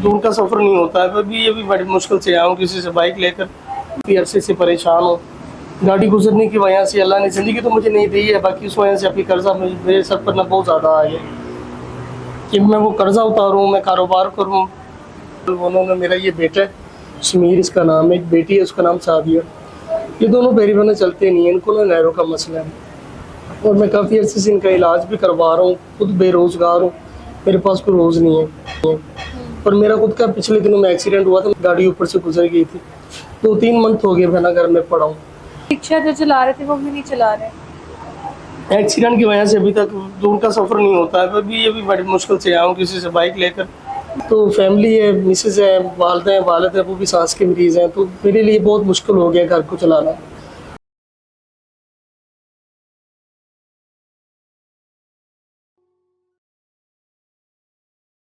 दूर का सफ़र नहीं होता है। मैं भी बड़ी मुश्किल से आया हूँ किसी से बाइक लेकर, काफ़ी अरसे से परेशान हूँ। गाड़ी गुजरने की वजह से अल्लाह ने ज़िंदगी तो मुझे नहीं दी है, बाकी उस वजह से अभी कर्जा मेरे सर पर ना बहुत ज़्यादा आ गया कि मैं वो कर्जा उतारूँ, मैं कारोबार करूँ। उन्होंने मेरा ये बेटा है शमीर इसका नाम है, एक बेटी है उसका नाम सादिया। ये दोनों मेरी बहनें चलते नहीं हैं, इनको ना नहरों का मसला है और मैं काफ़ी अर्से से इनका इलाज भी करवा रहा हूँ। खुद बेरोज़गार हूँ, मेरे पास कोई रोज़ नहीं है। और मेरा खुद का पिछले दिनों में एक्सीडेंट हुआ था, गाड़ी ऊपर से गुजर गई थी। 2-3 मंथ हो गए मैं ना घर में पड़ा हूँ। रिक्शा जो चला रहे थे वो भी नहीं चला रहे। एक्सीडेंट की वजह से अभी तक दूर का सफ़र नहीं होता है। मैं भी बड़ी मुश्किल से आया हूँ किसी से बाइक लेकर। तो फैमिली है, मिसेज़ है, वालिद हैं, वो भी सांस के मरीज़ हैं, तो मेरे लिए बहुत मुश्किल हो गया घर को चलाना।